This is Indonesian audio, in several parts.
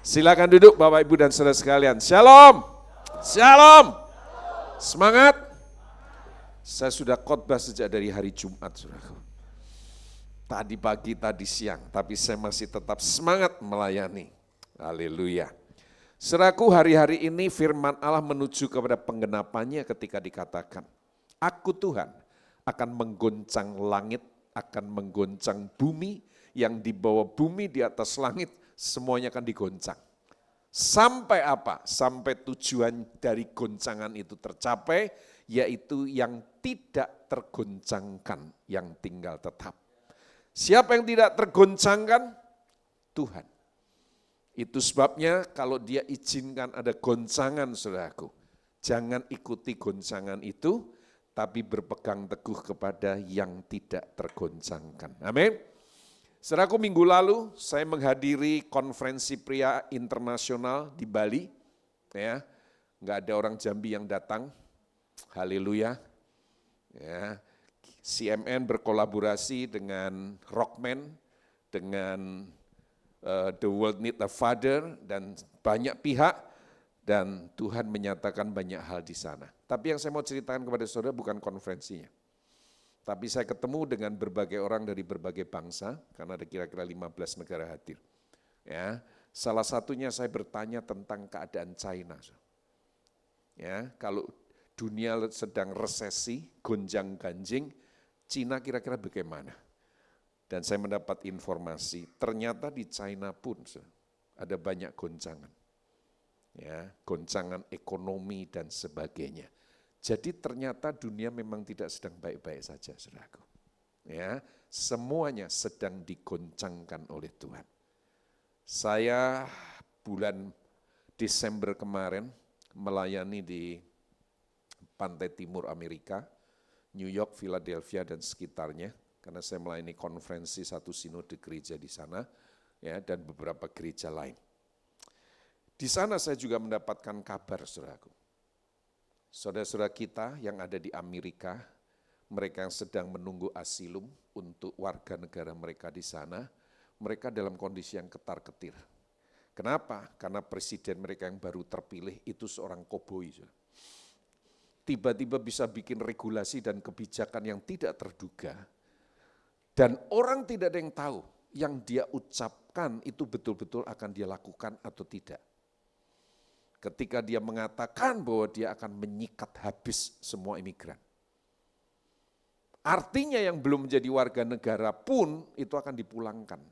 Silakan duduk Bapak Ibu dan saudara sekalian. Shalom. Shalom. Semangat. Saya sudah khotbah sejak dari hari Jumat, saudaraku. Tadi pagi, tadi siang, tapi saya masih tetap semangat melayani. Haleluya. Saudaraku, hari-hari ini firman Allah menuju kepada penggenapannya ketika dikatakan, Aku Tuhan akan menggoncang langit, akan menggoncang bumi, yang di bawah bumi, di atas langit, semuanya akan digoncang. Sampai apa? Sampai tujuan dari goncangan itu tercapai, yaitu yang tidak tergoncangkan, yang tinggal tetap. Siapa yang tidak tergoncangkan? Tuhan. Itu sebabnya kalau Dia izinkan ada goncangan, saudaraku, jangan ikuti goncangan itu, tapi berpegang teguh kepada yang tidak tergoncangkan. Amin. Saudaraku, minggu lalu saya menghadiri konferensi pria internasional di Bali. Ya, nggak ada orang Jambi yang datang. Haleluya. Ya, CMN berkolaborasi dengan Rockman, dengan The World Need a Father, dan banyak pihak, dan Tuhan menyatakan banyak hal di sana. Tapi yang saya mau ceritakan kepada saudara bukan konferensinya. Tapi saya ketemu dengan berbagai orang dari berbagai bangsa, karena ada kira-kira 15 negara hadir. Ya, salah satunya saya bertanya tentang keadaan China. Ya, kalau dunia sedang resesi, gonjang-ganjing, Cina kira-kira bagaimana? Dan saya mendapat informasi, ternyata di China pun ada banyak goncangan. Ya, goncangan ekonomi dan sebagainya. Jadi ternyata dunia memang tidak sedang baik-baik saja, saudaraku. Ya, semuanya sedang digoncangkan oleh Tuhan. Saya bulan Desember kemarin melayani di pantai timur Amerika, New York, Philadelphia dan sekitarnya, karena saya melayani konferensi satu sinode gereja di sana, ya, dan beberapa gereja lain. Di sana saya juga mendapatkan kabar, saudaraku. Saudara-saudara kita yang ada di Amerika, mereka yang sedang menunggu asilum untuk warga negara mereka di sana, mereka dalam kondisi yang ketar-ketir. Kenapa? Karena presiden mereka yang baru terpilih itu seorang koboi. Tiba-tiba bisa bikin regulasi dan kebijakan yang tidak terduga, dan orang tidak ada yang tahu yang dia ucapkan itu betul-betul akan dia lakukan atau tidak. Ketika dia mengatakan bahwa dia akan menyikat habis semua imigran. Artinya yang belum menjadi warga negara pun itu akan dipulangkan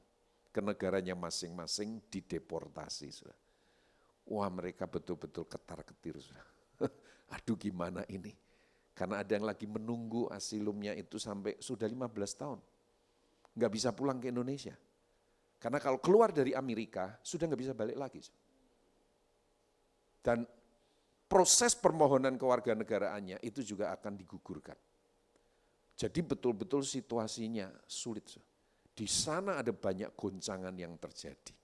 ke negaranya masing-masing, dideportasi. Wah, mereka betul-betul ketar-ketir. Aduh, gimana ini? Karena ada yang lagi menunggu asilumnya itu sampai sudah 15 tahun. Nggak bisa pulang ke Indonesia. Karena kalau keluar dari Amerika, sudah nggak bisa balik lagi. Dan proses permohonan kewarganegaraannya itu juga akan digugurkan. Jadi betul-betul situasinya sulit. Di sana ada banyak goncangan yang terjadi.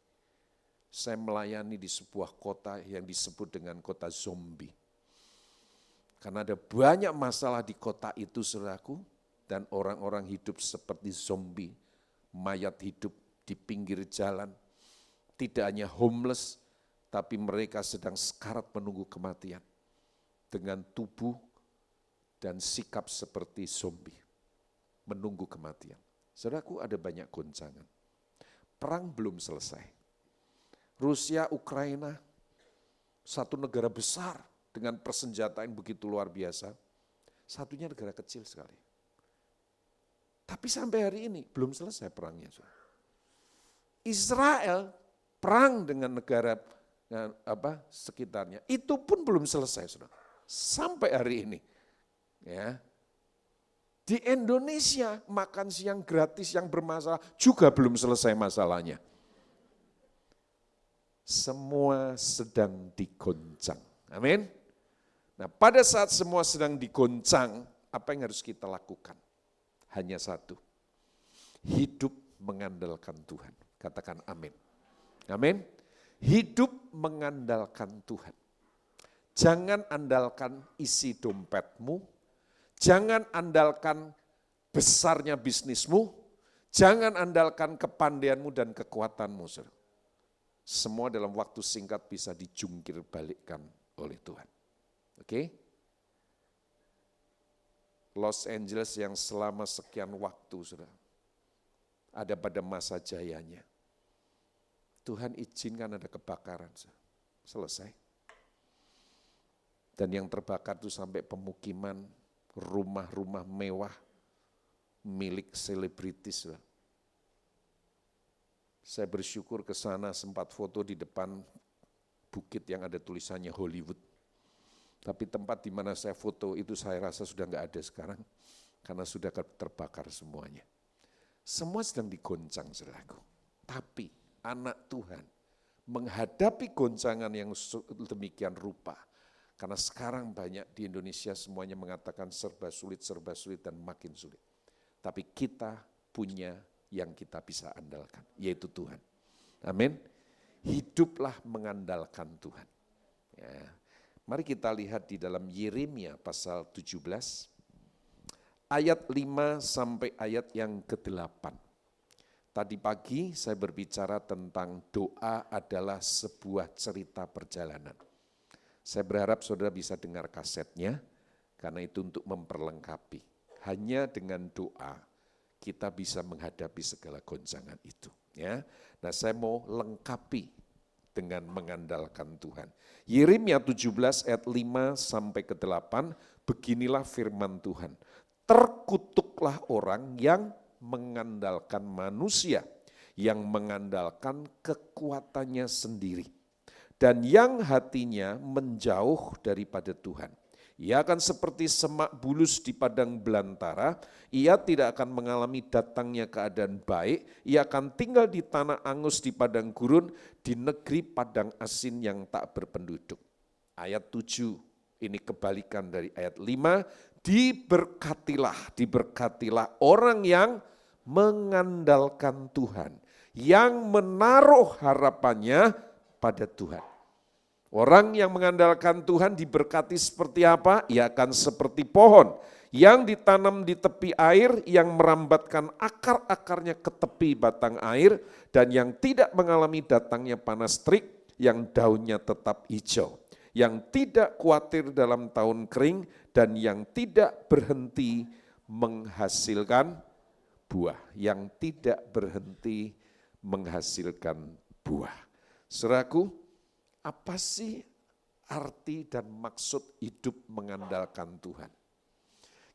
Saya melayani di sebuah kota yang disebut dengan kota zombie. Karena ada banyak masalah di kota itu, saudaraku, dan orang-orang hidup seperti zombie, mayat hidup di pinggir jalan, tidak hanya homeless, tapi mereka sedang sekarat menunggu kematian dengan tubuh dan sikap seperti zombie, menunggu kematian. Saudaraku, ada banyak goncangan. Perang belum selesai. Rusia, Ukraina, satu negara besar dengan persenjataan begitu luar biasa, satunya negara kecil sekali. Tapi sampai hari ini belum selesai perangnya. Israel perang dengan negara sekitarnya, itu pun belum selesai, saudara. Sampai hari ini. Ya. Di Indonesia makan siang gratis yang bermasalah juga belum selesai masalahnya. Semua sedang digoncang. Amin. Nah, pada saat semua sedang digoncang, apa yang harus kita lakukan? Hanya satu. Hidup mengandalkan Tuhan. Katakan amin. Amin. Hidup mengandalkan Tuhan. Jangan andalkan isi dompetmu, jangan andalkan besarnya bisnismu, jangan andalkan kepandaianmu dan kekuatanmu. semua dalam waktu singkat bisa dijungkir balikkan oleh Tuhan. Oke? Los Angeles yang selama sekian waktu sudah ada pada masa jayanya. Tuhan izinkan ada kebakaran. Selesai. Dan yang terbakar itu sampai pemukiman, rumah-rumah mewah, milik selebritis. Saya bersyukur ke sana sempat foto di depan bukit yang ada tulisannya Hollywood. Tapi tempat di mana saya foto itu saya rasa sudah enggak ada sekarang, karena sudah terbakar semuanya. Semua sedang digoncang, saudaraku. Tapi anak Tuhan menghadapi goncangan yang demikian rupa, karena sekarang banyak di Indonesia semuanya mengatakan serba sulit dan makin sulit. Tapi kita punya yang kita bisa andalkan, yaitu Tuhan. Amin. Hiduplah mengandalkan Tuhan. Ya. Mari kita lihat di dalam Yeremia pasal 17, ayat 5 sampai ayat yang ke-8. Tadi pagi saya berbicara tentang doa adalah sebuah cerita perjalanan. Saya berharap saudara bisa dengar kasetnya, karena itu untuk memperlengkapi. Hanya dengan doa kita bisa menghadapi segala goncangan itu. Ya, nah saya mau lengkapi dengan mengandalkan Tuhan. Yeremia 17 ayat 5 sampai ke 8, beginilah firman Tuhan. Terkutuklah orang yang mengandalkan manusia, yang mengandalkan kekuatannya sendiri, dan yang hatinya menjauh daripada Tuhan. Ia akan seperti semak bulus di padang belantara, ia tidak akan mengalami datangnya keadaan baik, ia akan tinggal di tanah angus di padang gurun, di negeri padang asin yang tak berpenduduk. Ayat 7, ini kebalikan dari ayat 5, diberkatilah orang yang mengandalkan Tuhan, yang menaruh harapannya pada Tuhan. Orang yang mengandalkan Tuhan diberkati seperti apa? Ia akan seperti pohon yang ditanam di tepi air, yang merambatkan akar-akarnya ke tepi batang air, dan yang tidak mengalami datangnya panas terik, yang daunnya tetap hijau, yang tidak khawatir dalam tahun kering, dan yang tidak berhenti menghasilkan buah, yang tidak berhenti menghasilkan buah. Saudaraku, apa sih arti dan maksud hidup mengandalkan Tuhan?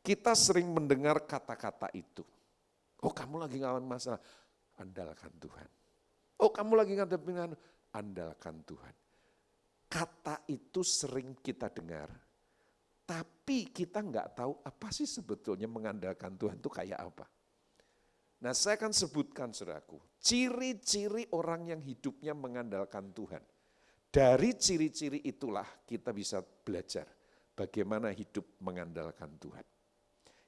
Kita sering mendengar kata-kata itu. Oh, kamu lagi ngalamin masalah, andalkan Tuhan. Oh, kamu lagi ngadepin, andalkan Tuhan. Kata itu sering kita dengar, tapi kita enggak tahu apa sih sebetulnya mengandalkan Tuhan itu kayak apa. Nah, saya akan sebutkan, saudaraku, ciri-ciri orang yang hidupnya mengandalkan Tuhan. Dari ciri-ciri itulah kita bisa belajar bagaimana hidup mengandalkan Tuhan.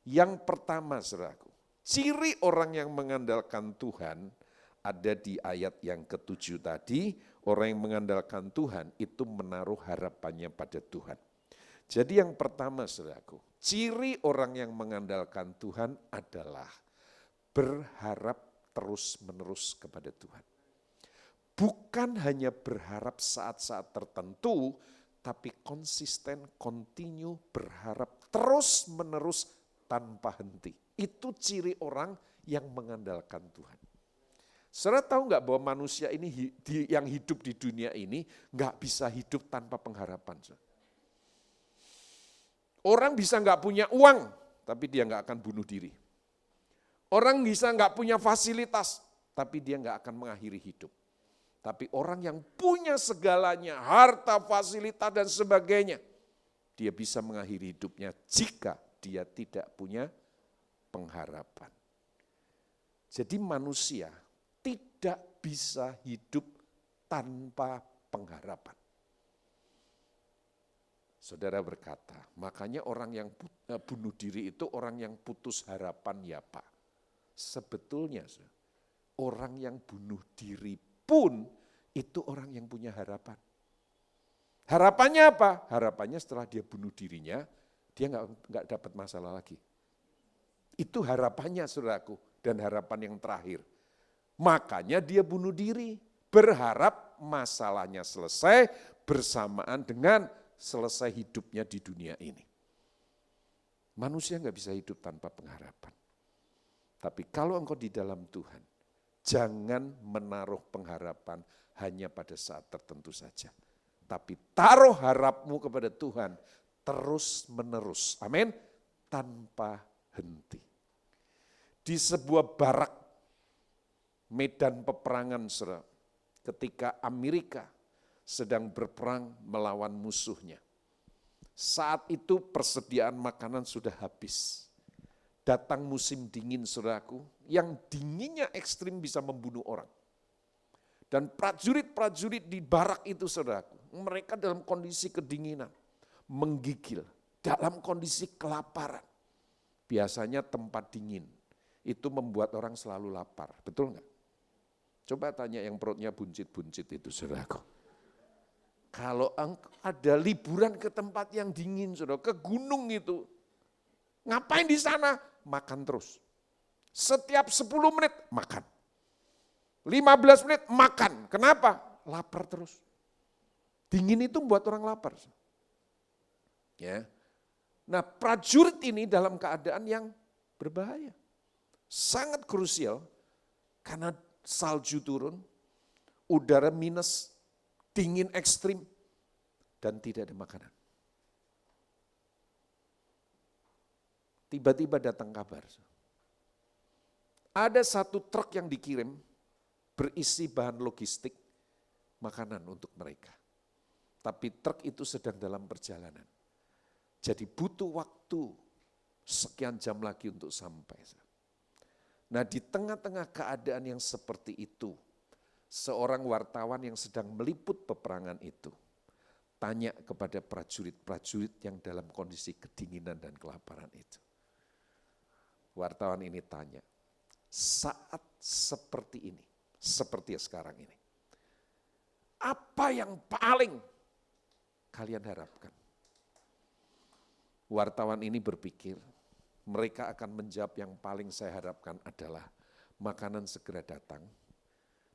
Yang pertama, saudaraku, ciri orang yang mengandalkan Tuhan ada di ayat yang ke-7 tadi. Orang yang mengandalkan Tuhan itu menaruh harapannya pada Tuhan. Jadi yang pertama, saudaraku, ciri orang yang mengandalkan Tuhan adalah berharap terus-menerus kepada Tuhan. Bukan hanya berharap saat-saat tertentu, tapi konsisten, continue, berharap terus-menerus tanpa henti. Itu ciri orang yang mengandalkan Tuhan. Saudara tahu nggak bahwa manusia ini yang hidup di dunia ini nggak bisa hidup tanpa pengharapan. Orang bisa nggak punya uang, tapi dia nggak akan bunuh diri. Orang bisa nggak punya fasilitas, tapi dia nggak akan mengakhiri hidup. Tapi orang yang punya segalanya, harta, fasilitas dan sebagainya, dia bisa mengakhiri hidupnya jika dia tidak punya pengharapan. Jadi manusia tidak bisa hidup tanpa pengharapan. Saudara berkata, makanya orang yang bunuh diri itu orang yang putus harapan ya Pak. Sebetulnya orang yang bunuh diri pun itu orang yang punya harapan. Harapannya apa? Harapannya setelah dia bunuh dirinya, dia nggak dapat masalah lagi. Itu harapannya, saudaraku, dan harapan yang terakhir. Makanya dia bunuh diri, berharap masalahnya selesai bersamaan dengan selesai hidupnya di dunia ini. Manusia nggak bisa hidup tanpa pengharapan. Tapi kalau engkau di dalam Tuhan, jangan menaruh pengharapan hanya pada saat tertentu saja. Tapi taruh harapmu kepada Tuhan terus menerus. Amin. Tanpa henti. Di sebuah barak medan peperangan, saudara, ketika Amerika sedang berperang melawan musuhnya. Saat itu persediaan makanan sudah habis. Datang musim dingin, saudaraku, yang dinginnya ekstrim bisa membunuh orang. Dan prajurit-prajurit di barak itu, saudaraku, mereka dalam kondisi kedinginan, menggigil, dalam kondisi kelaparan. Biasanya tempat dingin itu membuat orang selalu lapar, betul enggak? Coba tanya yang perutnya buncit-buncit itu, saudaraku. Kalau ada liburan ke tempat yang dingin, saudara, ke gunung itu, ngapain di sana? Makan terus. Setiap 10 menit makan. 15 menit makan. Kenapa? Lapar terus. Dingin itu membuat orang lapar. Ya. Nah, prajurit ini dalam keadaan yang berbahaya. Sangat krusial karena salju turun, udara minus, dingin ekstrim, dan tidak ada makanan. Tiba-tiba datang kabar. Ada satu truk yang dikirim berisi bahan logistik makanan untuk mereka. Tapi truk itu sedang dalam perjalanan. Jadi butuh waktu sekian jam lagi untuk sampai. Nah, di tengah-tengah keadaan yang seperti itu, seorang wartawan yang sedang meliput peperangan itu tanya kepada prajurit-prajurit yang dalam kondisi kedinginan dan kelaparan itu. Wartawan ini tanya, saat seperti ini, seperti sekarang ini, apa yang paling kalian harapkan? Wartawan ini berpikir, mereka akan menjawab yang paling saya harapkan adalah makanan segera datang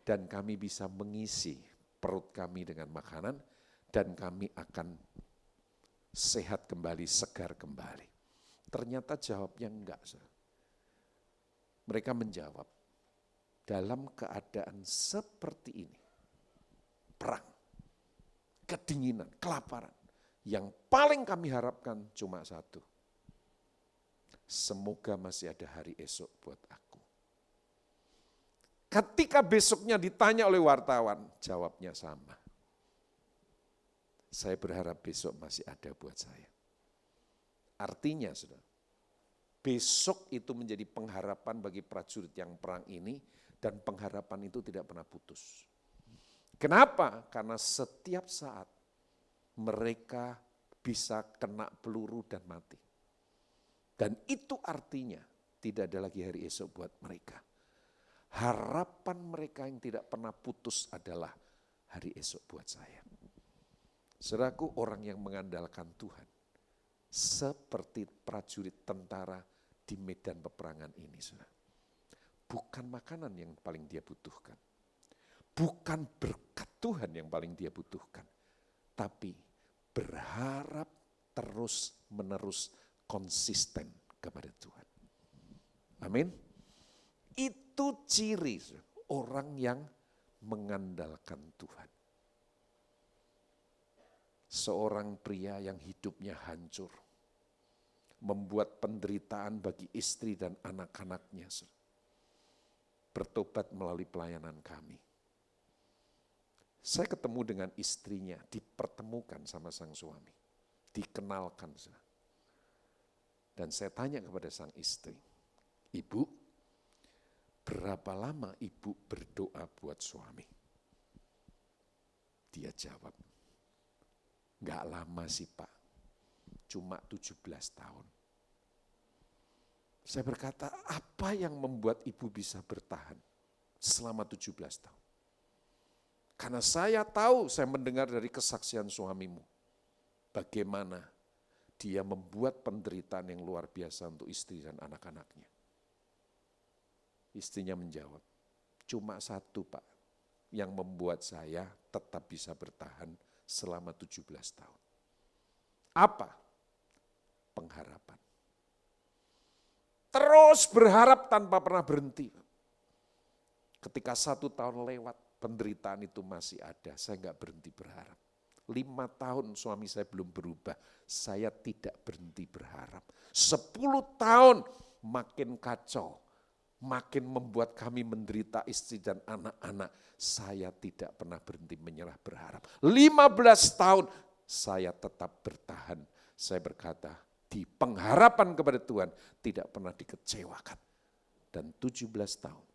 dan kami bisa mengisi perut kami dengan makanan dan kami akan sehat kembali, segar kembali. Ternyata jawabnya enggak. Mereka menjawab, dalam keadaan seperti ini, perang, kedinginan, kelaparan, yang paling kami harapkan cuma satu. Semoga masih ada hari esok buat aku. Ketika besoknya ditanya oleh wartawan, jawabnya sama. Saya berharap besok masih ada buat saya. Artinya, saudara, besok itu menjadi pengharapan bagi prajurit yang perang ini dan pengharapan itu tidak pernah putus. Kenapa? Karena setiap saat mereka bisa kena peluru dan mati. Dan itu artinya tidak ada lagi hari esok buat mereka. Harapan mereka yang tidak pernah putus adalah hari esok buat saya. Saudaraku, orang yang mengandalkan Tuhan seperti prajurit tentara di medan peperangan ini, saudara. Bukan makanan yang paling dia butuhkan. Bukan berkat Tuhan yang paling dia butuhkan. Tapi berharap terus-menerus konsisten kepada Tuhan. Amin. Itu ciri orang yang mengandalkan Tuhan. Seorang pria yang hidupnya hancur, membuat penderitaan bagi istri dan anak-anaknya, bertobat melalui pelayanan kami. Saya ketemu dengan istrinya, dipertemukan sama sang suami, dikenalkan. Dan saya tanya kepada sang istri, Ibu, berapa lama Ibu berdoa buat suami? Dia jawab, enggak lama sih Pak, cuma 17 tahun. Saya berkata, apa yang membuat Ibu bisa bertahan selama 17 tahun? Karena saya tahu, saya mendengar dari kesaksian suamimu, bagaimana dia membuat penderitaan yang luar biasa untuk istri dan anak-anaknya. Istrinya menjawab, cuma satu Pak, yang membuat saya tetap bisa bertahan selama 17 tahun. Apa? Pengharapan. Terus berharap tanpa pernah berhenti. Ketika 1 tahun lewat, penderitaan itu masih ada, saya enggak berhenti berharap. 5 tahun suami saya belum berubah, saya tidak berhenti berharap. 10 tahun makin kacau, makin membuat kami menderita istri dan anak-anak. Saya tidak pernah berhenti menyerah berharap. 15 tahun saya tetap bertahan. Saya berkata, di pengharapan kepada Tuhan tidak pernah dikecewakan. Dan 17 tahun,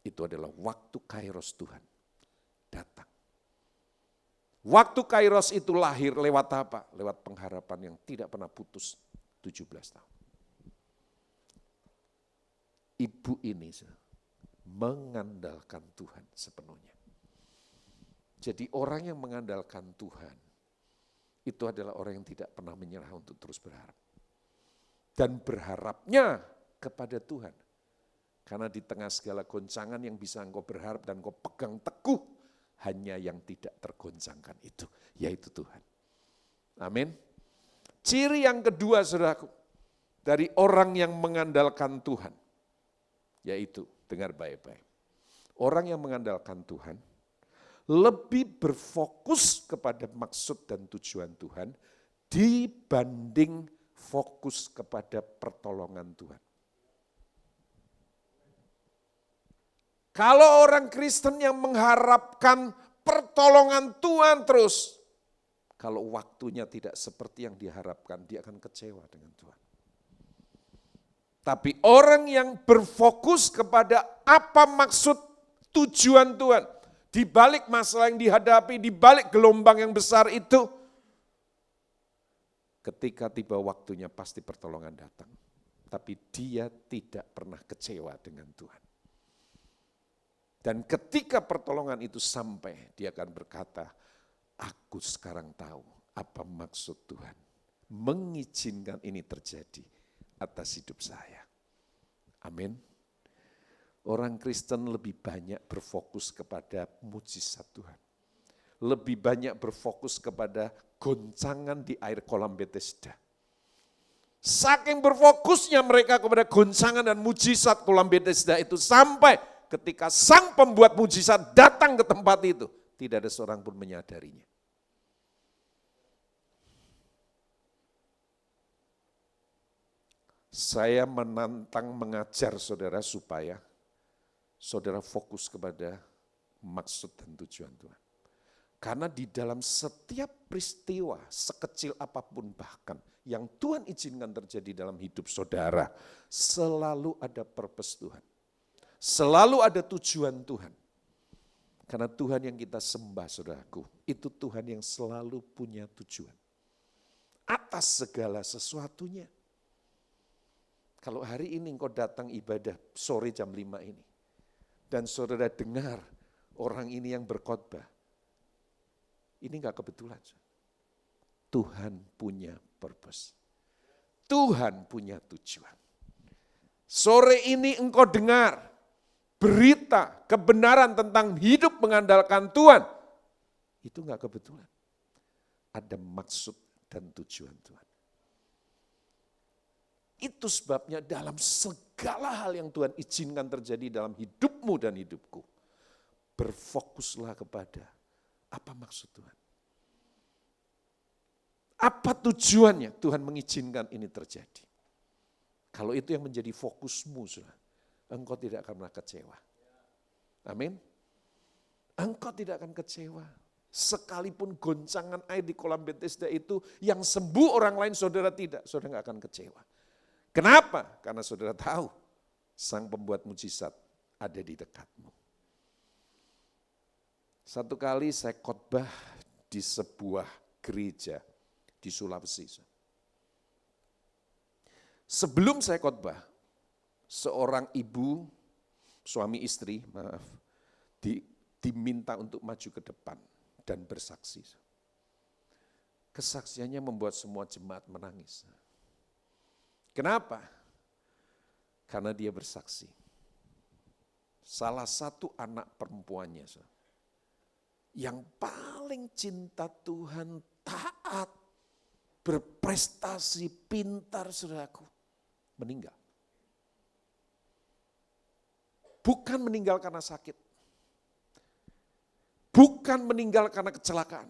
itu adalah waktu kairos Tuhan datang. Waktu kairos itu lahir lewat apa? Lewat pengharapan yang tidak pernah putus 17 tahun. Ibu ini mengandalkan Tuhan sepenuhnya. Jadi orang yang mengandalkan Tuhan, itu adalah orang yang tidak pernah menyerah untuk terus berharap. Dan berharapnya kepada Tuhan. Karena di tengah segala goncangan yang bisa engkau berharap dan engkau pegang teguh, hanya yang tidak tergoncangkan itu, yaitu Tuhan. Amin. Ciri yang kedua, saudaraku, dari orang yang mengandalkan Tuhan, yaitu, dengar baik-baik, orang yang mengandalkan Tuhan, lebih berfokus kepada maksud dan tujuan Tuhan, dibanding fokus kepada pertolongan Tuhan. Kalau orang Kristen yang mengharapkan pertolongan Tuhan terus, kalau waktunya tidak seperti yang diharapkan, dia akan kecewa dengan Tuhan. Tapi orang yang berfokus kepada apa maksud tujuan Tuhan, di balik masalah yang dihadapi, di balik gelombang yang besar itu, ketika tiba waktunya pasti pertolongan datang. Tapi dia tidak pernah kecewa dengan Tuhan. Dan ketika pertolongan itu sampai, dia akan berkata, aku sekarang tahu apa maksud Tuhan. Mengizinkan ini terjadi atas hidup saya. Amin. Orang Kristen lebih banyak berfokus kepada mujizat Tuhan. Lebih banyak berfokus kepada goncangan di air kolam Bethesda. Saking berfokusnya mereka kepada goncangan dan mujizat kolam Bethesda itu sampai ketika sang pembuat mujizat datang ke tempat itu, tidak ada seorang pun menyadarinya. Saya menantang mengajar saudara supaya saudara fokus kepada maksud dan tujuan Tuhan. Karena di dalam setiap peristiwa, sekecil apapun bahkan, yang Tuhan izinkan terjadi dalam hidup saudara, selalu ada purpose Tuhan. Selalu ada tujuan Tuhan. Karena Tuhan yang kita sembah, saudaraku, itu Tuhan yang selalu punya tujuan. Atas segala sesuatunya. Kalau hari ini engkau datang ibadah sore jam 5 ini, dan saudara dengar orang ini yang berkhotbah, ini enggak kebetulan. Tuhan punya purpose. Tuhan punya tujuan. Sore ini engkau dengar berita, kebenaran tentang hidup mengandalkan Tuhan, itu enggak kebetulan. Ada maksud dan tujuan Tuhan. Itu sebabnya dalam segala hal yang Tuhan izinkan terjadi dalam hidupmu dan hidupku, berfokuslah kepada apa maksud Tuhan. Apa tujuannya Tuhan mengizinkan ini terjadi. Kalau itu yang menjadi fokusmu, engkau tidak akan pernah kecewa. Amin. Engkau tidak akan kecewa. Sekalipun goncangan air di kolam Bethesda itu yang sembuh orang lain, saudara tidak, saudara nggak akan kecewa. Kenapa? Karena saudara tahu sang pembuat mujizat ada di dekatmu. Satu kali saya khotbah di sebuah gereja di Sulawesi. Sebelum saya khotbah, seorang ibu, suami istri, diminta untuk maju ke depan dan bersaksi. Kesaksiannya membuat semua jemaat menangis. Kenapa? Karena dia bersaksi. salah satu anak perempuannya, yang paling cinta Tuhan, taat, berprestasi, pintar, saudaraku, meninggal. Bukan meninggal karena sakit. Bukan meninggal karena kecelakaan.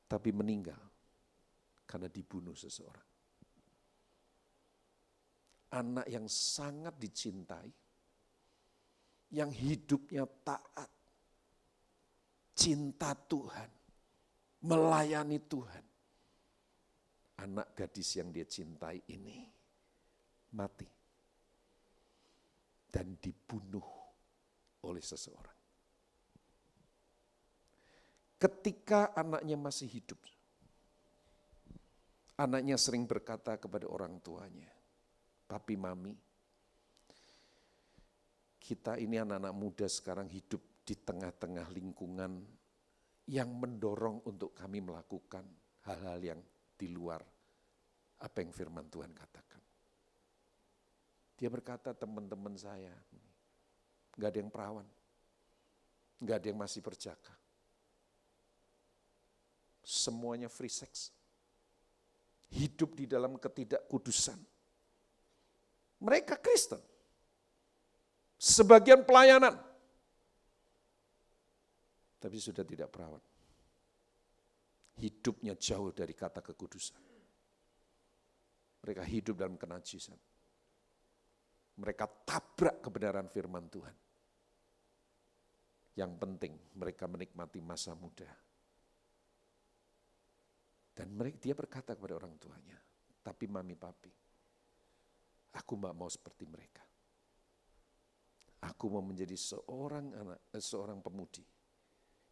Tapi meninggal karena dibunuh seseorang. Anak yang sangat dicintai, yang hidupnya taat, cinta Tuhan, melayani Tuhan. Anak gadis yang dia cintai ini mati dan dibunuh oleh seseorang. Ketika anaknya masih hidup, anaknya sering berkata kepada orang tuanya, "Papi, Mami, kita ini anak-anak muda sekarang hidup di tengah-tengah lingkungan yang mendorong untuk kami melakukan hal-hal yang di luar apa yang firman Tuhan katakan." Dia berkata, "Teman-teman saya, enggak ada yang perawan, enggak ada yang masih berjaka. Semuanya free sex. Hidup di dalam ketidakkudusan. Mereka Kristen. Sebagian pelayanan. Tapi sudah tidak perawan. Hidupnya jauh dari kata kekudusan. Mereka hidup dalam kenajisan. Mereka tabrak kebenaran firman Tuhan. Yang penting mereka menikmati masa muda. Dan dia berkata kepada orang tuanya, "Tapi Mami, Papi, aku enggak mau seperti mereka. Aku mau menjadi seorang pemudi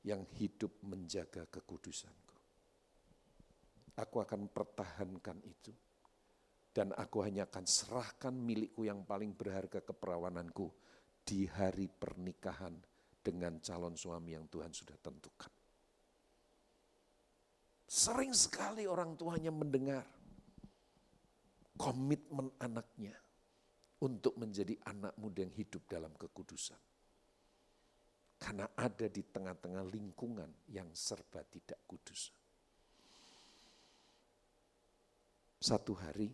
yang hidup menjaga kekudusanku. Aku akan pertahankan itu. Dan aku hanya akan serahkan milikku yang paling berharga, keperawananku, di hari pernikahan dengan calon suami yang Tuhan sudah tentukan." Sering sekali orang tuanya mendengar komitmen anaknya untuk menjadi anak muda yang hidup dalam kekudusan. Karena ada di tengah-tengah lingkungan yang serba tidak kudus. Satu hari,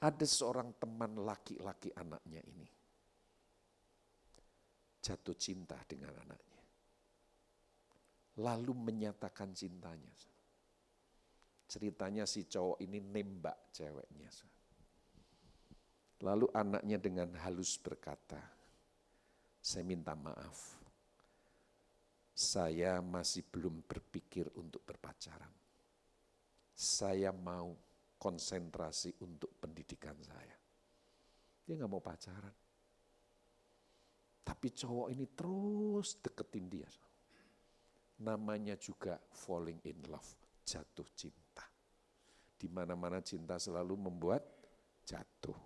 ada seorang teman laki-laki anaknya ini jatuh cinta dengan anaknya. Lalu menyatakan cintanya. Ceritanya si cowok ini nembak ceweknya. Lalu anaknya dengan halus berkata, "Saya minta maaf. Saya masih belum berpikir untuk berpacaran. Saya mau konsentrasi untuk pendidikan saya." Dia gak mau pacaran. Tapi cowok ini terus deketin dia. Namanya juga falling in love, jatuh cinta. Di mana-mana cinta selalu membuat jatuh.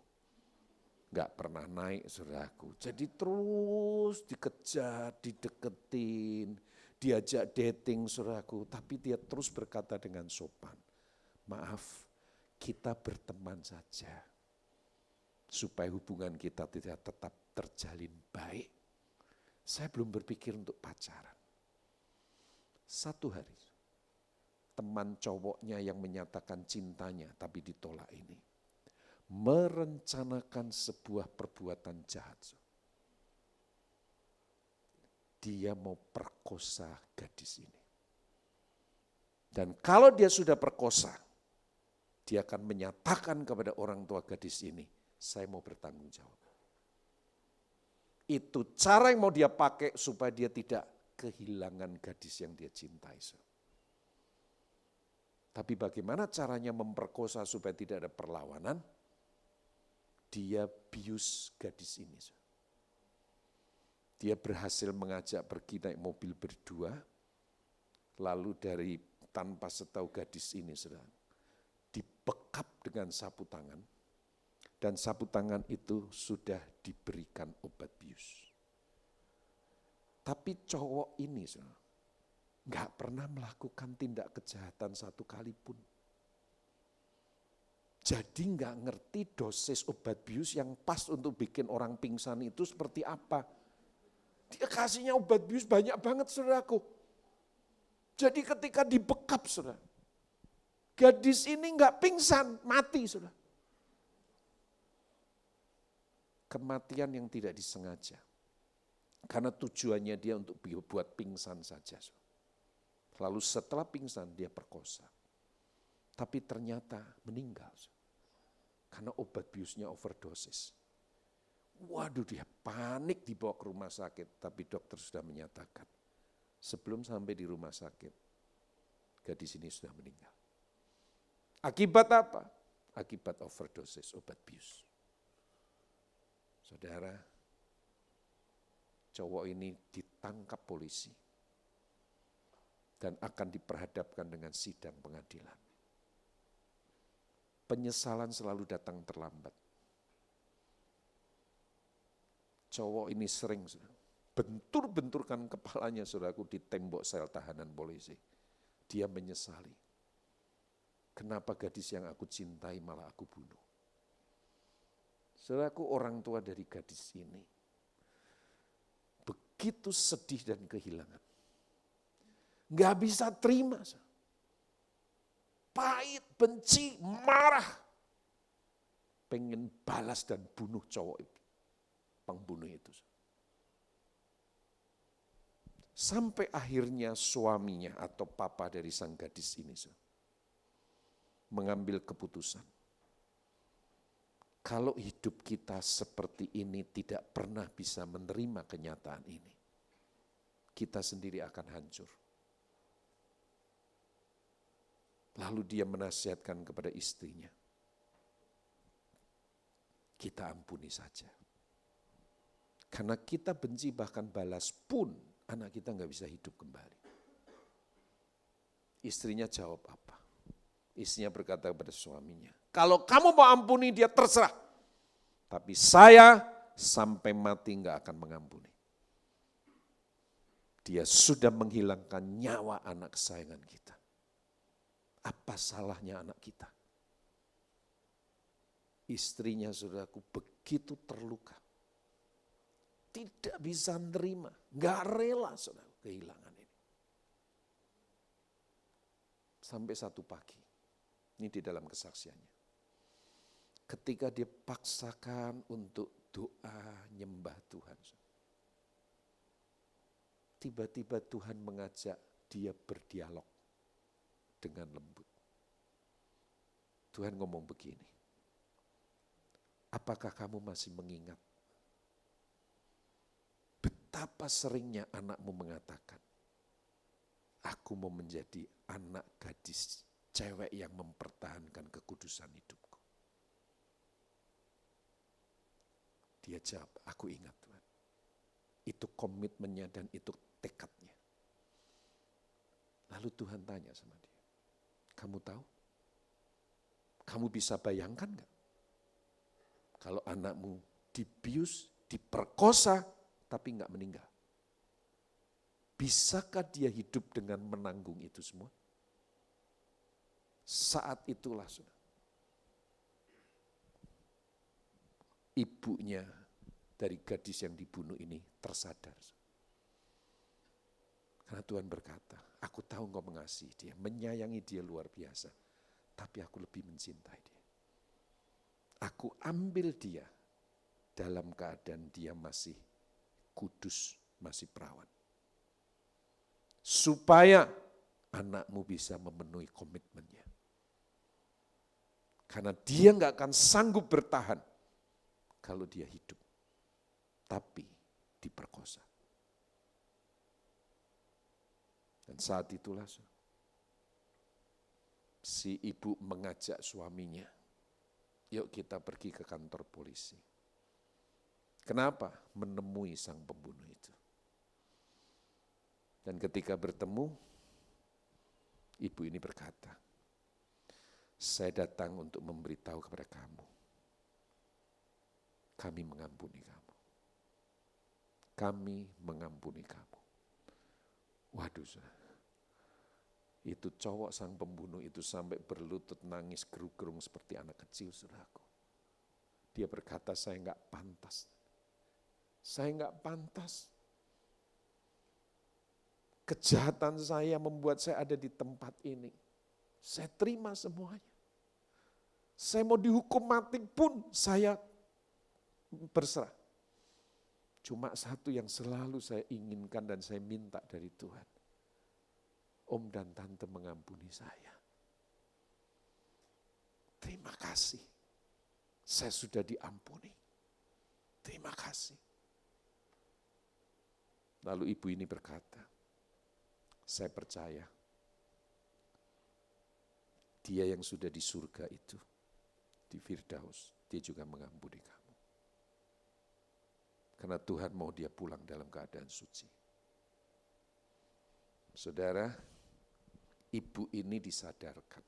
Gak pernah naik, saudaraku. Jadi terus dikejar, dideketin, diajak dating, saudaraku. Tapi dia terus berkata dengan sopan, "Maaf, kita berteman saja. Supaya hubungan kita tidak tetap terjalin baik. Saya belum berpikir untuk pacaran." Satu hari, teman cowoknya yang menyatakan cintanya tapi ditolak ini, merencanakan sebuah perbuatan jahat. Dia mau perkosa gadis ini. Dan kalau dia sudah perkosa, dia akan menyatakan kepada orang tua gadis ini, "Saya mau bertanggung jawab." Itu cara yang mau dia pakai supaya dia tidak kehilangan gadis yang dia cintai. Tapi bagaimana caranya memperkosa supaya tidak ada perlawanan? Dia bius gadis ini. Dia berhasil mengajak pergi naik mobil berdua, lalu dari tanpa setahu gadis ini dibekap dengan sapu tangan, dan sapu tangan itu sudah diberikan obat bius. Tapi cowok ini gak pernah melakukan tindak kejahatan satu kali pun. Jadi nggak ngerti dosis obat bius yang pas untuk bikin orang pingsan itu seperti apa. Dia kasihnya obat bius banyak banget saudaraku. Jadi ketika dibekap saudara, gadis ini nggak pingsan, mati saudara. Kematian yang tidak disengaja. Karena tujuannya dia untuk buat pingsan saja. Lalu setelah pingsan dia perkosa. Tapi ternyata meninggal. Karena obat biusnya overdosis. Waduh, dia panik dibawa ke rumah sakit. Tapi dokter sudah menyatakan, sebelum sampai di rumah sakit, gadis ini sudah meninggal. Akibat apa? Akibat overdosis obat bius. Saudara, cowok ini ditangkap polisi dan akan diperhadapkan dengan sidang pengadilan. Penyesalan selalu datang terlambat. Cowok ini sering bentur-benturkan kepalanya saudaraku di tembok sel tahanan polisi. Dia menyesali. Kenapa gadis yang aku cintai malah aku bunuh? Saudaraku, orang tua dari gadis ini begitu sedih dan kehilangan. Gak bisa terima. Pahit, benci, marah. Pengen balas dan bunuh cowok itu. Pembunuh itu. Sampai akhirnya suaminya atau papa dari sang gadis ini mengambil keputusan. Kalau hidup kita seperti ini tidak pernah bisa menerima kenyataan ini, kita sendiri akan hancur. Lalu dia menasihatkan kepada istrinya, kita ampuni saja. Karena kita benci bahkan balas pun, anak kita nggak bisa hidup kembali. Istrinya jawab apa? Istrinya berkata kepada suaminya, kalau kamu mau ampuni dia terserah. Tapi saya sampai mati nggak akan mengampuni. Dia sudah menghilangkan nyawa anak kesayangan kita. Apa salahnya anak kita? Istrinya saudaraku begitu terluka. Tidak bisa menerima, nggak rela saudara kehilangan ini. Sampai satu pagi. Ini di dalam kesaksiannya. Ketika dia paksakan untuk doa nyembah Tuhan. Tiba-tiba Tuhan mengajak dia berdialog dengan lembut. Tuhan ngomong begini. Apakah kamu masih mengingat betapa seringnya anakmu mengatakan, aku mau menjadi anak gadis cewek yang mempertahankan kekudusan hidupku. Dia jawab, aku ingat Tuhan. Itu komitmennya dan itu tekadnya. Lalu Tuhan tanya sama dia, kamu tahu? Kamu bisa bayangkan gak? Kalau anakmu dibius, diperkosa, tapi gak meninggal. Bisakah dia hidup dengan menanggung itu semua? Saat itulah saudara, ibunya dari gadis yang dibunuh ini tersadar. Karena Tuhan berkata, aku tahu engkau mengasihi dia, menyayangi dia luar biasa. Tapi aku lebih mencintai dia. Aku ambil dia dalam keadaan dia masih kudus, masih perawan. Supaya anakmu bisa memenuhi komitmennya. Karena dia nggak akan sanggup bertahan kalau dia hidup, tapi diperkosa. Dan saat itulah si ibu mengajak suaminya, yuk kita pergi ke kantor polisi. Kenapa? Menemui sang pembunuh itu. Dan ketika bertemu, ibu ini berkata, saya datang untuk memberitahu kepada kamu, kami mengampuni kamu. Kami mengampuni kamu. Waduh, Itu cowok sang pembunuh itu sampai berlutut nangis gerung-gerung seperti anak kecil, saudaraku. Dia berkata, saya enggak pantas. Saya enggak pantas. Kejahatan saya membuat saya ada di tempat ini. Saya terima semuanya. Saya mau dihukum mati pun saya berserah. Cuma satu yang selalu saya inginkan dan saya minta dari Tuhan. Om dan tante mengampuni saya. Terima kasih. Saya sudah diampuni. Terima kasih. Lalu ibu ini berkata, saya percaya dia yang sudah di surga itu, di Firdaus, dia juga mengampuni kamu. Karena Tuhan mau dia pulang dalam keadaan suci. Saudara, ibu ini disadarkan,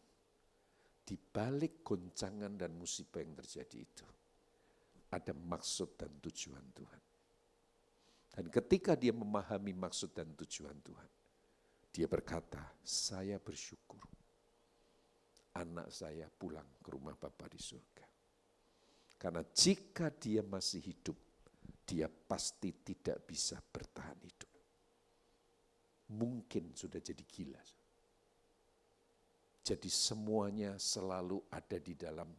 di balik goncangan dan musibah yang terjadi itu, ada maksud dan tujuan Tuhan. Dan ketika dia memahami maksud dan tujuan Tuhan, dia berkata, saya bersyukur anak saya pulang ke rumah Bapa di surga. Karena jika dia masih hidup, dia pasti tidak bisa bertahan hidup. Mungkin sudah jadi gila. Jadi semuanya selalu ada di dalam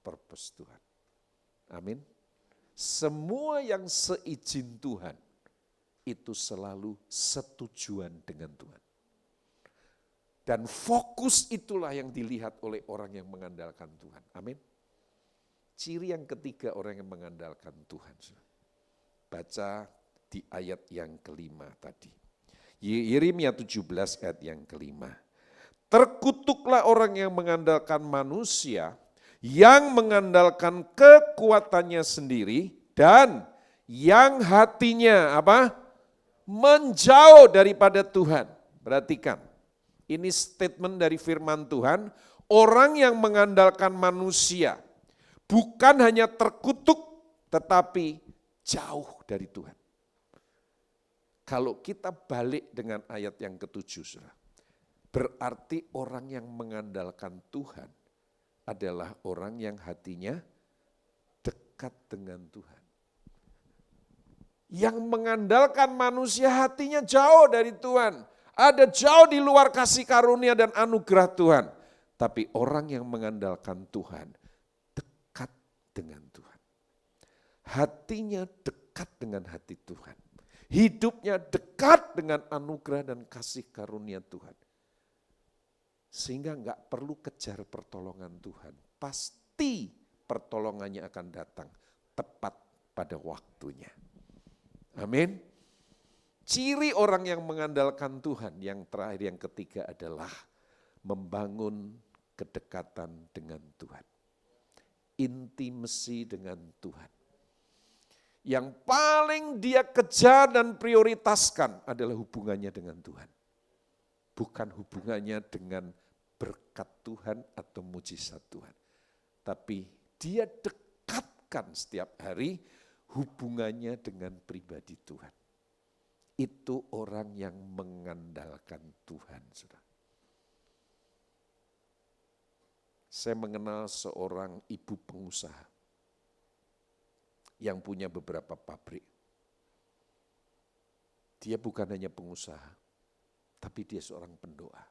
purpose Tuhan. Amin. Semua yang seizin Tuhan, itu selalu setujuan dengan Tuhan. Dan fokus itulah yang dilihat oleh orang yang mengandalkan Tuhan. Amin. Ciri yang ketiga orang yang mengandalkan Tuhan. Baca di ayat yang kelima tadi. Yeremia 17 ayat yang kelima. Terkutuklah orang yang mengandalkan manusia, yang mengandalkan kekuatannya sendiri, dan yang hatinya apa? Menjauh daripada Tuhan. Perhatikan, ini statement dari firman Tuhan, orang yang mengandalkan manusia, bukan hanya terkutuk, tetapi jauh dari Tuhan. Kalau kita balik dengan ayat yang ketujuh, saudara, berarti orang yang mengandalkan Tuhan adalah orang yang hatinya dekat dengan Tuhan. Yang mengandalkan manusia hatinya jauh dari Tuhan. Ada jauh di luar kasih karunia dan anugerah Tuhan. Tapi orang yang mengandalkan Tuhan dekat dengan Tuhan. Hatinya dekat dengan hati Tuhan. Hidupnya dekat dengan anugerah dan kasih karunia Tuhan. Sehingga enggak perlu kejar pertolongan Tuhan. Pasti pertolongannya akan datang tepat pada waktunya. Amin. Ciri orang yang mengandalkan Tuhan yang terakhir, yang ketiga adalah membangun kedekatan dengan Tuhan. Intimasi dengan Tuhan. Yang paling dia kejar dan prioritaskan adalah hubungannya dengan Tuhan. Bukan hubungannya dengan berkat Tuhan atau mujizat Tuhan. Tapi dia dekatkan setiap hari hubungannya dengan pribadi Tuhan. Itu orang yang mengandalkan Tuhan, saudara. Saya mengenal seorang ibu pengusaha yang punya beberapa pabrik. Dia bukan hanya pengusaha, tapi dia seorang pendoa.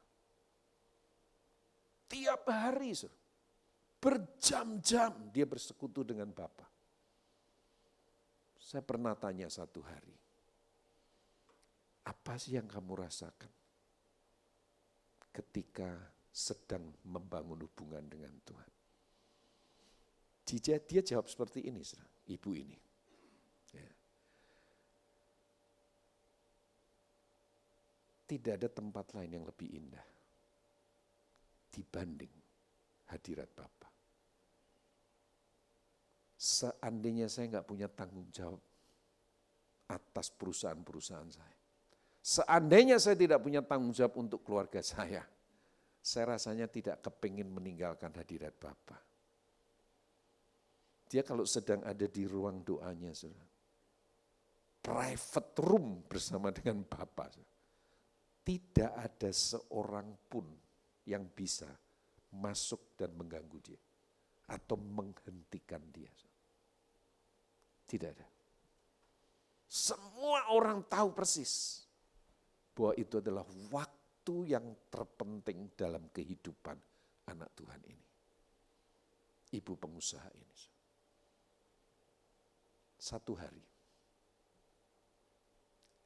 Tiap hari, saudara, berjam-jam dia bersekutu dengan Bapa. Saya pernah tanya satu hari, apa sih yang kamu rasakan ketika sedang membangun hubungan dengan Tuhan? Dia jawab seperti ini, ibu ini. Ya. Tidak ada tempat lain yang lebih indah dibanding hadirat Bapa. Seandainya saya nggak punya tanggung jawab atas perusahaan-perusahaan saya. Seandainya saya tidak punya tanggung jawab untuk keluarga saya rasanya tidak kepingin meninggalkan hadirat Bapa. Dia kalau sedang ada di ruang doanya, saudara, private room bersama dengan Bapa, tidak ada seorang pun yang bisa masuk dan mengganggu dia atau menghentikan dia. Tidak ada. Semua orang tahu persis bahwa itu adalah waktu yang terpenting dalam kehidupan anak Tuhan ini. Ibu pengusaha ini. Satu hari,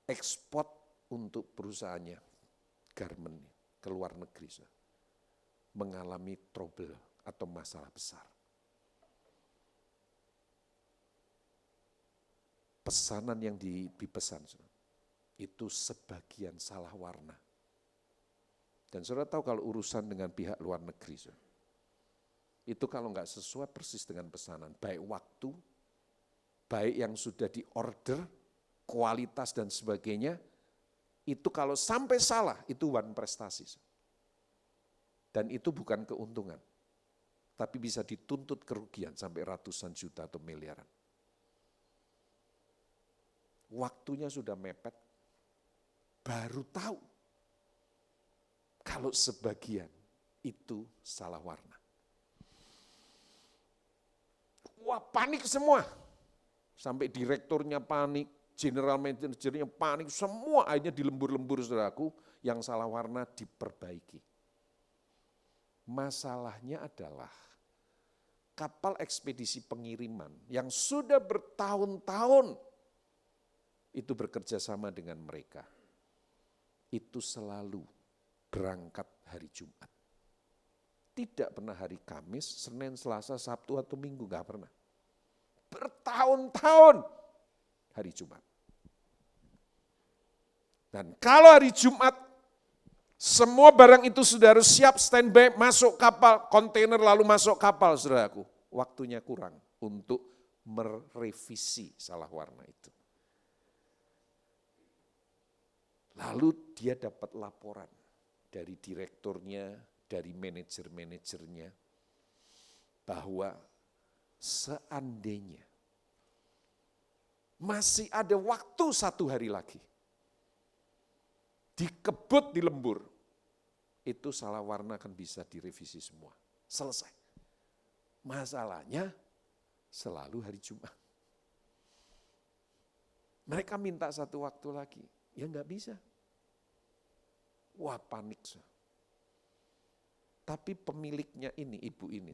ekspor untuk perusahaannya, garmennya, ke luar negeri, mengalami trouble atau masalah besar. Pesanan yang dipesan itu sebagian salah warna. Dan saudara tahu kalau urusan dengan pihak luar negeri, itu kalau nggak sesuai persis dengan pesanan, baik waktu, baik yang sudah diorder, kualitas dan sebagainya, itu kalau sampai salah, itu one prestasi. Dan itu bukan keuntungan, tapi bisa dituntut kerugian sampai ratusan juta atau miliaran. Waktunya sudah mepet, baru tahu kalau sebagian itu salah warna. Wah, panik semua. Sampai direkturnya panik, general manajernya panik, semua akhirnya dilembur-lembur saudaraku, yang salah warna diperbaiki. Masalahnya adalah kapal ekspedisi pengiriman yang sudah bertahun-tahun itu bekerja sama dengan mereka. Itu selalu berangkat hari Jumat. Tidak pernah hari Kamis, Senin, Selasa, Sabtu atau Minggu, enggak pernah. Bertahun-tahun hari Jumat. Dan kalau hari Jumat, semua barang itu sudah harus siap standby, masuk kapal, kontainer lalu masuk kapal, saudaraku. Waktunya kurang untuk merevisi salah warna itu. Lalu dia dapat laporan dari direkturnya, dari manajer-manajernya, bahwa seandainya masih ada waktu 1 hari lagi, dikebut di lembur, itu salah warna akan bisa direvisi semua. Selesai. Masalahnya selalu hari Jumat. Mereka minta 1 waktu lagi, ya enggak bisa. Wah, panik. Tapi pemiliknya ini, ibu ini,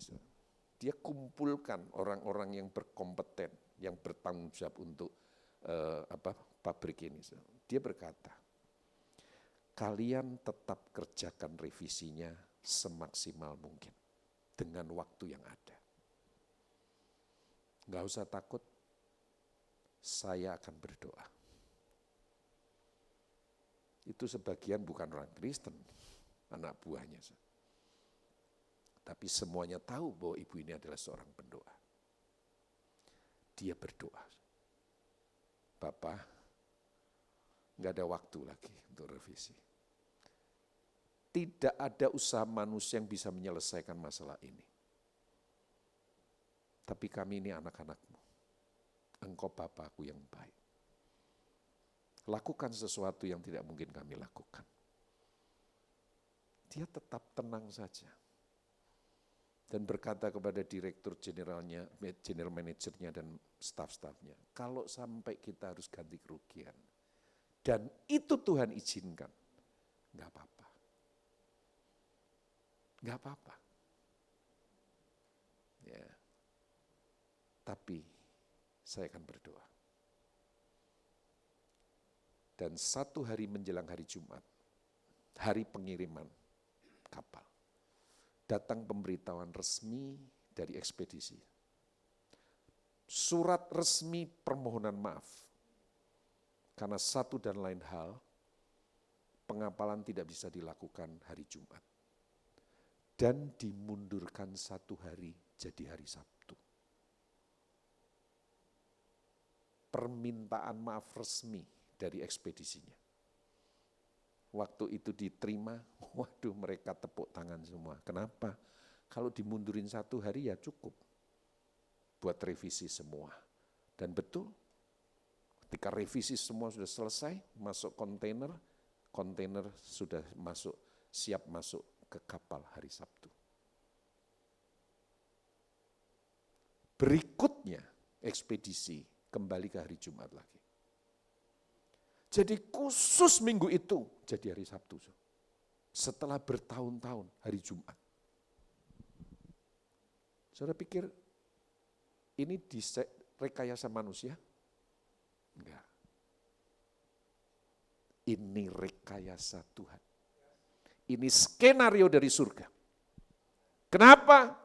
dia kumpulkan orang-orang yang berkompeten, yang bertanggung jawab untuk pabrik ini. Dia berkata, kalian tetap kerjakan revisinya semaksimal mungkin dengan waktu yang ada. Enggak usah takut, saya akan berdoa. Itu sebagian bukan orang Kristen, anak buahnya. Tapi semuanya tahu bahwa ibu ini adalah seorang pendoa. Dia berdoa. Bapak, enggak ada waktu lagi untuk revisi. Tidak ada usaha manusia yang bisa menyelesaikan masalah ini. Tapi kami ini anak-anakmu. Engkau Bapakku yang baik. Lakukan sesuatu yang tidak mungkin kami lakukan. Dia tetap tenang saja. Dan berkata kepada direktur generalnya, general manajernya dan staf-stafnya, kalau sampai kita harus ganti kerugian, dan itu Tuhan izinkan, enggak apa-apa. Enggak apa-apa. Ya. Tapi saya akan berdoa. Dan 1 hari menjelang hari Jumat, hari pengiriman kapal, datang pemberitahuan resmi dari ekspedisi. Surat resmi permohonan maaf. Karena satu dan lain hal, pengapalan tidak bisa dilakukan hari Jumat. Dan dimundurkan 1 hari jadi hari Sabtu. Permintaan maaf resmi dari ekspedisinya. Waktu itu diterima, waduh mereka tepuk tangan semua. Kenapa? Kalau dimundurin 1 hari ya cukup buat revisi semua. Dan betul, ketika revisi semua sudah selesai, masuk kontainer, kontainer sudah siap masuk ke kapal hari Sabtu. Berikutnya ekspedisi kembali ke hari Jumat lagi. Jadi khusus minggu itu jadi hari Sabtu. Setelah bertahun-tahun hari Jumat. Saudara pikir ini rekayasa manusia? Enggak. Ini rekayasa Tuhan. Ini skenario dari surga. Kenapa?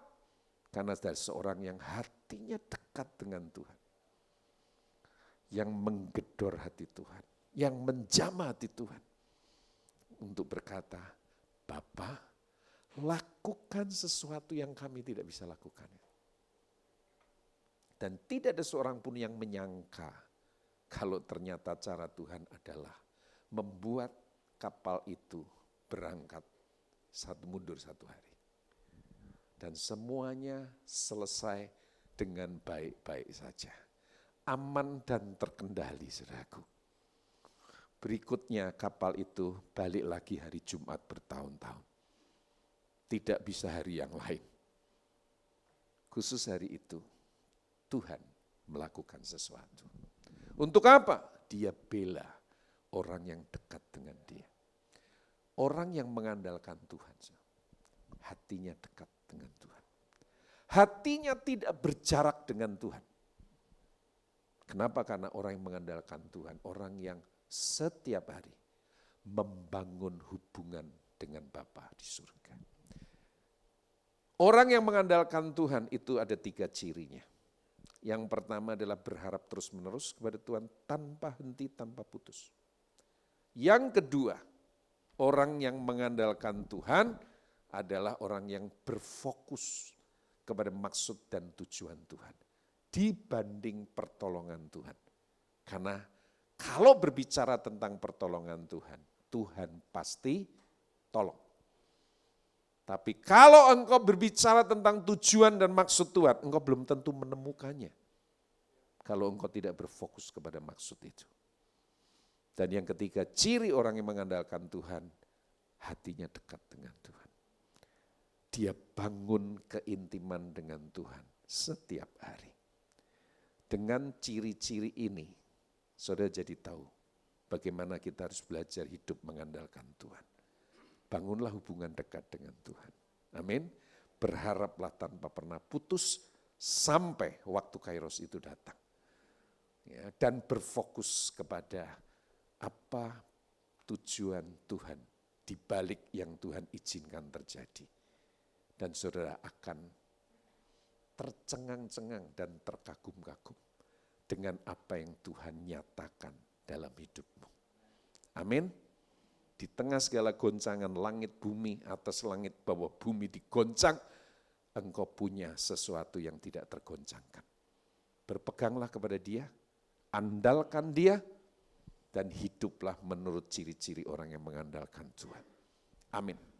Karena dari seorang yang hatinya dekat dengan Tuhan. Yang menggedor hati Tuhan. Yang menjamah hati Tuhan. Untuk berkata, Bapa, lakukan sesuatu yang kami tidak bisa lakukan. Dan tidak ada seorang pun yang menyangka kalau ternyata cara Tuhan adalah membuat kapal itu berangkat mundur satu hari. Dan semuanya selesai dengan baik-baik saja. Aman dan terkendali, saudaraku. Berikutnya kapal itu balik lagi hari Jumat bertahun-tahun. Tidak bisa hari yang lain. Khusus hari itu, Tuhan melakukan sesuatu. Untuk apa? Dia bela orang yang dekat dengan dia. Orang yang mengandalkan Tuhan, hatinya dekat dengan Tuhan. Hatinya tidak berjarak dengan Tuhan. Kenapa? Karena orang yang mengandalkan Tuhan, orang yang setiap hari membangun hubungan dengan Bapa di surga. Orang yang mengandalkan Tuhan itu ada 3 cirinya. Yang pertama adalah berharap terus-menerus kepada Tuhan tanpa henti, tanpa putus. Yang kedua, orang yang mengandalkan Tuhan adalah orang yang berfokus kepada maksud dan tujuan Tuhan dibanding pertolongan Tuhan. Karena kalau berbicara tentang pertolongan Tuhan, Tuhan pasti tolong. Tapi kalau engkau berbicara tentang tujuan dan maksud Tuhan, engkau belum tentu menemukannya. Kalau engkau tidak berfokus kepada maksud itu. Dan yang ketiga, ciri orang yang mengandalkan Tuhan, hatinya dekat dengan Tuhan. Dia bangun keintiman dengan Tuhan setiap hari. Dengan ciri-ciri ini, saudara jadi tahu bagaimana kita harus belajar hidup mengandalkan Tuhan. Bangunlah hubungan dekat dengan Tuhan. Amin. Berharaplah tanpa pernah putus sampai waktu Kairos itu datang. Ya, dan berfokus kepada apa tujuan Tuhan di balik yang Tuhan izinkan terjadi. Dan saudara akan tercengang-cengang dan terkagum-kagum dengan apa yang Tuhan nyatakan dalam hidupmu. Amin. Di tengah segala goncangan langit bumi, atas langit bawah bumi digoncang, engkau punya sesuatu yang tidak tergoncangkan. Berpeganglah kepada Dia, andalkan Dia, dan hiduplah menurut ciri-ciri orang yang mengandalkan Tuhan. Amin.